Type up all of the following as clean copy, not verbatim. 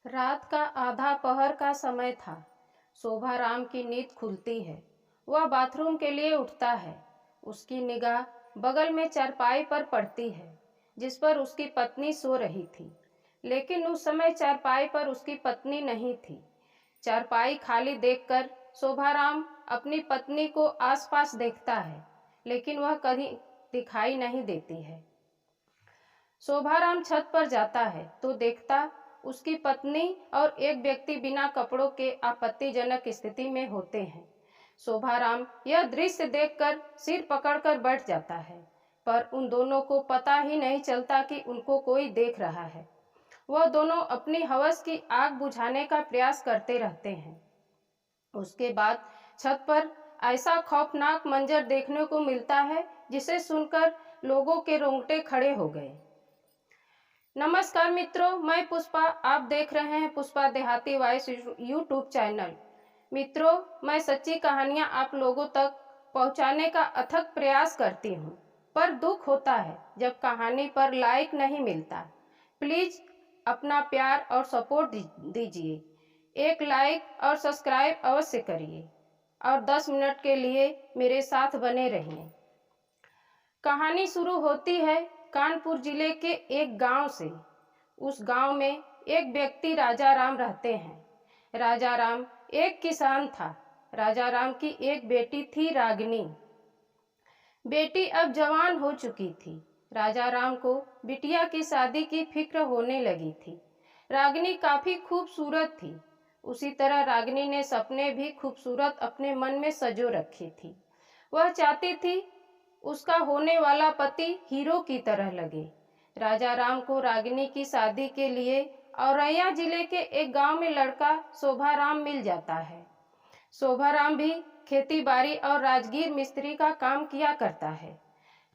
रात का आधा पहर का समय था। शोभाराम की नींद खुलती है। वह बाथरूम के लिए उठता है। उसकी निगाह बगल में चारपाई पर पड़ती है, जिस पर उसकी पत्नी सो रही थी। लेकिन उस समय चारपाई पर उसकी पत्नी नहीं थी। चारपाई खाली देखकर शोभाराम अपनी पत्नी को आसपास देखता है, लेकिन वह कहीं दिखाई नहीं देती है। शोभाराम छत पर जाता है तो देखता उसकी पत्नी और एक व्यक्ति बिना कपड़ों के आपत्तिजनक स्थिति में होते हैं। शोभाराम यह दृश्य देखकर सिर पकड़कर बैठ जाता है, पर उन दोनों को पता ही नहीं चलता कि उनको कोई देख रहा है। वह दोनों अपनी हवस की आग बुझाने का प्रयास करते रहते हैं। उसके बाद छत पर ऐसा खौफनाक मंजर देखने को मिलता है जिसे सुनकर लोगों के रोंगटे खड़े हो गए। नमस्कार मित्रों, मैं पुष्पा। आप देख रहे हैं पुष्पा देहाती वॉइस यूट्यूब चैनल। मित्रों, मैं सच्ची कहानियां आप लोगों तक पहुंचाने का अथक प्रयास करती हूं, पर दुख होता है जब कहानी पर लाइक नहीं मिलता। प्लीज अपना प्यार और सपोर्ट दीजिए। एक लाइक और सब्सक्राइब अवश्य करिए और 10 मिनट के लिए मेरे साथ बने रहिए। कहानी शुरू होती है कानपुर जिले के एक गांव से। उस गांव में एक व्यक्ति राजा राम रहते हैं। राजा राम एक किसान था। राजा राम की एक बेटी थी रागिनी। बेटी अब जवान हो चुकी थी। राजा राम को बिटिया की शादी की फिक्र होने लगी थी। रागिनी काफी खूबसूरत थी। उसी तरह रागिनी ने सपने भी खूबसूरत अपने मन में सजो रखी थी। वह चाहती थी उसका होने वाला पति हीरो की तरह लगे। राजा राम को रागिनी की शादी के लिए औरैया जिले के एक गांव में लड़का शोभाराम मिल जाता है। शोभाराम भी खेती बाड़ी और राजगीर मिस्त्री का काम किया करता है।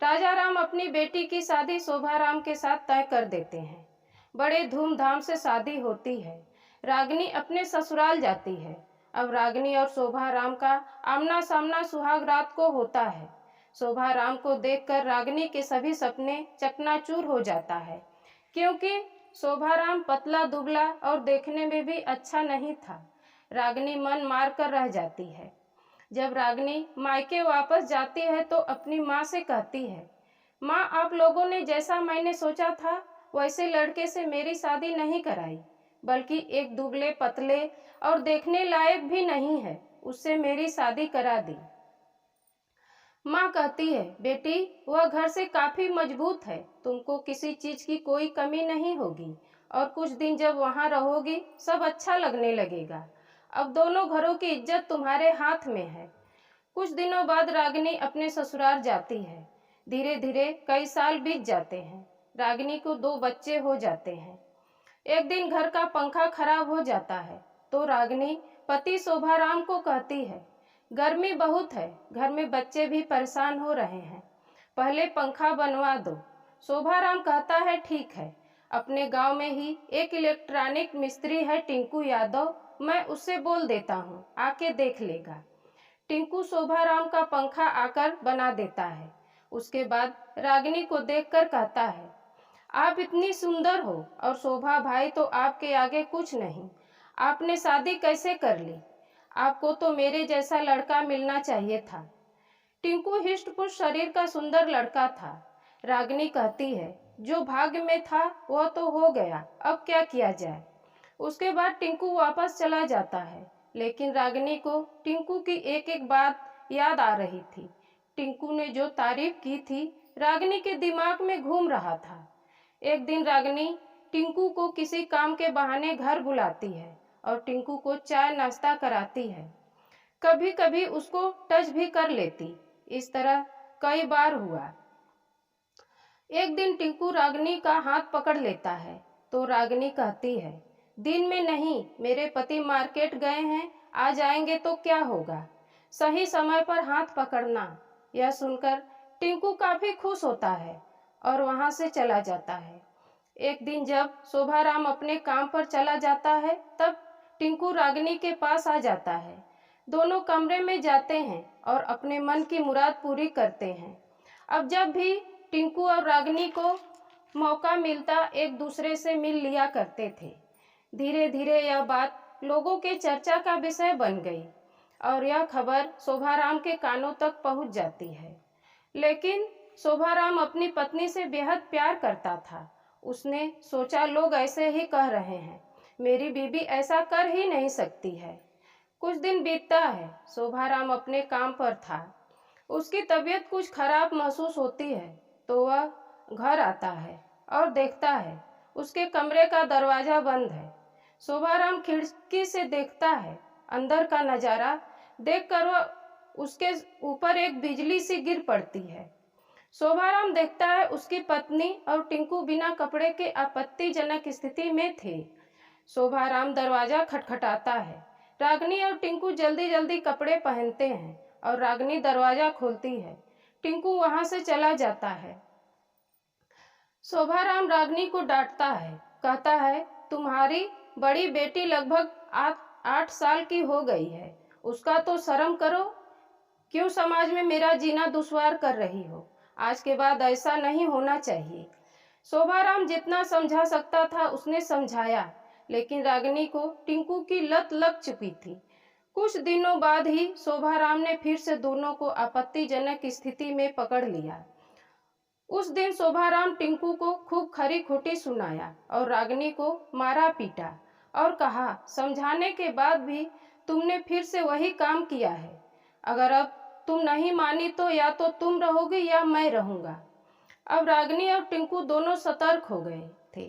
राजा राम अपनी बेटी की शादी शोभाराम के साथ तय कर देते हैं। बड़े धूमधाम से शादी होती है। रागिनी अपने ससुराल जाती है। अब रागिनी और शोभाराम का आमना सामना सुहाग रात को होता है। शोभाराम को देखकर रागिनी के सभी सपने चकनाचूर हो जाता है, क्योंकि शोभाराम पतला दुबला और देखने में भी अच्छा नहीं था। रागिनी मन मार कर रह जाती है। जब रागिनी मायके वापस जाती है तो अपनी माँ से कहती है, माँ, आप लोगों ने जैसा मैंने सोचा था वैसे लड़के से मेरी शादी नहीं कराई, बल्कि एक दुबले पतले और देखने लायक भी नहीं है, उससे मेरी शादी करा दी। माँ कहती है, बेटी, वह घर से काफी मजबूत है, तुमको किसी चीज की कोई कमी नहीं होगी और कुछ दिन जब वहाँ रहोगी सब अच्छा लगने लगेगा। अब दोनों घरों की इज्जत तुम्हारे हाथ में है। कुछ दिनों बाद रागिनी अपने ससुराल जाती है। धीरे धीरे कई साल बीत जाते हैं। रागिनी को 2 बच्चे हो जाते हैं। एक दिन घर का पंखा खराब हो जाता है तो रागिनी पति शोभाराम को कहती है, गर्मी बहुत है, घर में बच्चे भी परेशान हो रहे हैं, पहले पंखा बनवा दो। शोभाराम कहता है, ठीक है। अपने गांव में ही एक इलेक्ट्रॉनिक मिस्त्री है टिंकू यादव, मैं उससे बोल देता हूँ, आके देख लेगा। टिंकू शोभाराम का पंखा आकर बना देता है। उसके बाद रागिनी को देखकर कहता है, आप इतनी सुंदर हो और शोभा भाई तो आपके आगे कुछ नहीं, आपने शादी कैसे कर ली? आपको तो मेरे जैसा लड़का मिलना चाहिए था। टिंकू हिष्ट-पुष्ट शरीर का सुंदर लड़का था। रागिनी कहती है, जो भाग्य में था वह तो हो गया, अब क्या किया जाए। उसके बाद टिंकू वापस चला जाता है, लेकिन रागिनी को टिंकू की एक एक बात याद आ रही थी। टिंकू ने जो तारीफ की थी रागिनी के दिमाग में घूम रहा था। एक दिन रागिनी टिंकू को किसी काम के बहाने घर बुलाती है और टिंकू को चाय नाश्ता कराती है। कभी कभी उसको टच भी कर लेती। इस तरह कई बार हुआ। एक दिन टिंकू रागिनी का हाथ पकड़ लेता है तो रागिनी कहती है, दिन में नहीं, मेरे पति मार्केट गए हैं, आ जाएंगे तो क्या होगा, सही समय पर हाथ पकड़ना। यह सुनकर टिंकू काफी खुश होता है और वहां से चला जाता है। एक दिन जब शोभाराम अपने काम पर चला जाता है तब टिंकू रागिनी के पास आ जाता है। दोनों कमरे में जाते हैं और अपने मन की मुराद पूरी करते हैं। अब जब भी टिंकू और रागिनी को मौका मिलता एक दूसरे से मिल लिया करते थे। धीरे धीरे यह बात लोगों के चर्चा का विषय बन गई और यह खबर शोभाराम के कानों तक पहुंच जाती है। लेकिन शोभाराम अपनी पत्नी से बेहद प्यार करता था। उसने सोचा, लोग ऐसे ही कह रहे हैं, मेरी बीवी ऐसा कर ही नहीं सकती है। कुछ दिन बीतता है, शोभाराम अपने काम पर था। उसकी तबीयत कुछ खराब महसूस होती है तो वह घर आता है और देखता है उसके कमरे का दरवाजा बंद है। शोभाराम खिड़की से देखता है। अंदर का नजारा देखकर वह उसके ऊपर एक बिजली सी गिर पड़ती है। शोभाराम देखता है उसकी पत्नी और टिंकू बिना कपड़े के आपत्तिजनक स्थिति में थे। शोभाराम दरवाजा खटखटाता है। रागिनी और टिंकू जल्दी जल्दी कपड़े पहनते हैं और रागिनी दरवाजा खोलती है। टिंकू वहां से चला जाता है। शोभाराम रागिनी को डांटता है, कहता है, तुम्हारी बड़ी बेटी लगभग 8 साल की हो गई है, उसका तो शर्म करो। क्यों समाज में मेरा जीना दुश्वार कर रही हो? आज के बाद ऐसा नहीं होना चाहिए। शोभाराम जितना समझा सकता था उसने समझाया, लेकिन रागिनी को टिंकू की लत लग चुकी थी। कुछ दिनों बाद ही शोभाराम ने फिर से दोनों को आपत्तिजनक स्थिति में पकड़ लिया। उस दिन शोभाराम टिंकू को खूब खरी खोटी सुनाया और रागिनी को मारा पीटा और कहा, समझाने के बाद भी तुमने फिर से वही काम किया है। अगर अब तुम नहीं मानी तो या तो तुम रहोगी या मैं रहूंगा। अब रागिनी और टिंकू दोनों सतर्क हो गए थे।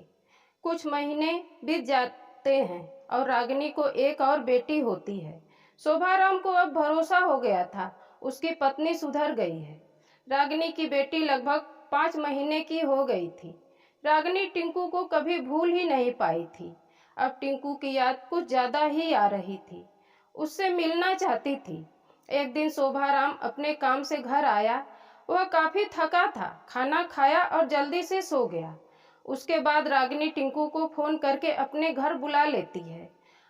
कुछ महीने बीत जाते हैं और रागिनी को एक और बेटी होती है। शोभाराम को अब भरोसा हो गया था, उसकी पत्नी सुधर गई है। रागिनी की बेटी लगभग 5 महीने की हो गई थी। रागिनी टिंकू को कभी भूल ही नहीं पाई थी। अब टिंकू की याद कुछ ज्यादा ही आ रही थी, उससे मिलना चाहती थी। एक दिन शोभाराम अपने काम से घर आया। वह काफी थका था, खाना खाया और जल्दी से सो गया। उसके बाद रागिनी टिंकू को फोन करके अपने घर बुला लेती है।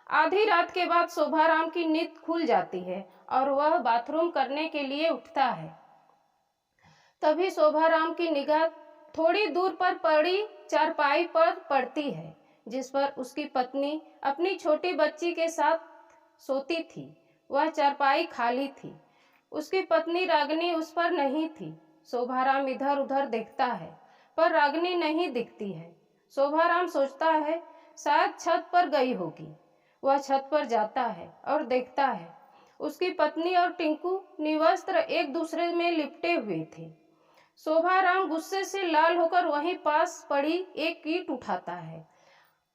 आधी रात के बाद शोभाराम की नींद खुल जाती है और वह बाथरूम करने के लिए उठता है। तभी शोभाराम की निगाह थोड़ी दूर पर पड़ी चारपाई पर पड़ती है, जिस पर उसकी पत्नी अपनी छोटी बच्ची के साथ सोती थी। वह चारपाई खाली थी। उसकी पत्नी रागिनी उस पर नहीं थी। शोभाराम इधर उधर देखता है पर रागिनी नहीं दिखती है। शोभाराम सोचता है शायद छत पर गई होगी। वह छत पर जाता है और देखता है उसकी पत्नी और टिंकू निवस्त्र एक दूसरे में लिपटे हुए थे। शोभाराम गुस्से से लाल होकर वहीं पास पड़ी एक ईंट उठाता है,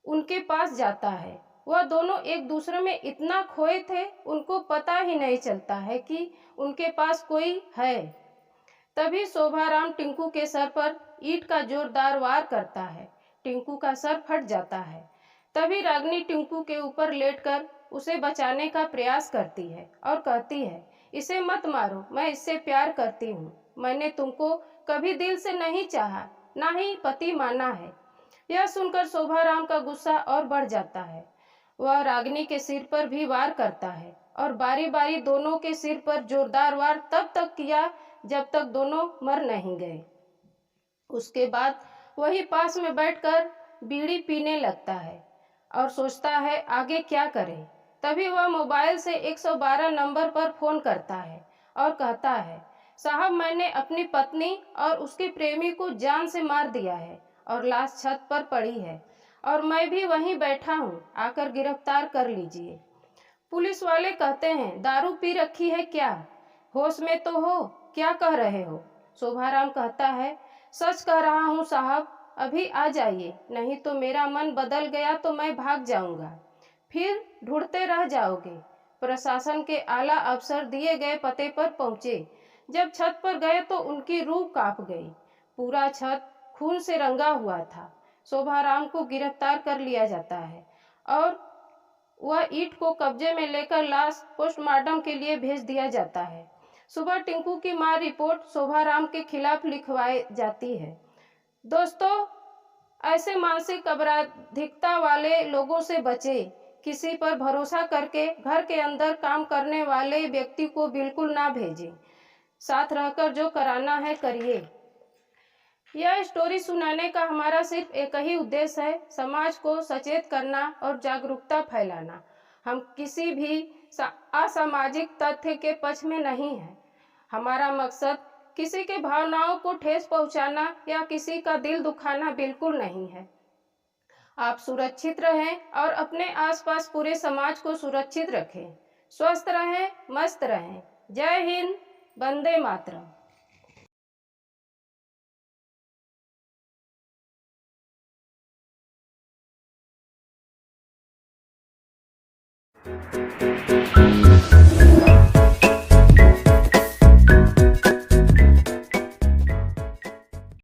उनके पास जाता है। वह दोनों एक दूसरे में इतना खोए थे, उनको पता ही नहीं चलता है कि उनके पास कोई है। तभी शोभाराम टिंकू के सर पर ईंट का जोरदार वार करता है। टिंकू का सर फट जाता है। तभी रागिनी टिंकू के ऊपर लेटकर उसे बचाने का प्रयास करती है और कहती है, इसे मत मारो, मैं इससे प्यार करती हूँ। मैंने तुमको कभी दिल से नहीं चाहा, ना ही पति माना है। यह सुनकर शोभाराम का गुस्सा और बढ़ जाता है। वह रागिनी के सिर पर भी वार करता है और बारी बारी दोनों के सिर पर जोरदार वार तब तक किया जब तक दोनों मर नहीं गए। उसके बाद वही पास में बैठकर बीड़ी पीने लगता है और सोचता है आगे क्या करे। तभी वह मोबाइल से 112 नंबर पर फोन करता है और कहता है, साहब, मैंने अपनी पत्नी और उसके प्रेमी को जान से मार दिया है और लाश छत पर पड़ी है और मैं भी वहीं बैठा हूँ, आकर गिरफ्तार कर लीजिए। पुलिस वाले कहते हैं, दारू पी रखी है क्या? होश में तो हो, क्या कह रहे हो? शोभाराम कहता है, सच कह रहा हूँ साहब, अभी आ जाइए, नहीं तो मेरा मन बदल गया तो मैं भाग जाऊंगा, फिर ढूंढते रह जाओगे। प्रशासन के आला अफसर दिए गए पते पर पहुंचे। जब छत पर गए तो उनकी रूह कांप गई। पूरा छत खून से रंगा हुआ था। शोभाराम को गिरफ्तार कर लिया जाता है और वह ईंट को कब्जे में लेकर लाश पोस्टमार्टम के लिए भेज दिया जाता है। सुबह टिंकू की मां रिपोर्ट शोभाराम के खिलाफ लिखवाई जाती है। दोस्तों, ऐसे मानसिक अपराधिकता वाले लोगों से बचे। किसी पर भरोसा करके घर के अंदर काम करने वाले व्यक्ति को बिल्कुल ना भेजें। साथ रहकर जो कराना है करिए। यह स्टोरी सुनाने का हमारा सिर्फ एक ही उद्देश्य है, समाज को सचेत करना और जागरूकता फैलाना। हम किसी भी असामाजिक तथ्य के पक्ष में नहीं हैं। हमारा मकसद किसी के भावनाओं को ठेस पहुंचाना या किसी का दिल दुखाना बिल्कुल नहीं है। आप सुरक्षित रहें और अपने आसपास पूरे समाज को सुरक्षित रखें। स्वस्थ रहें, मस्त रहें। जय हिंद, वंदे मातरम।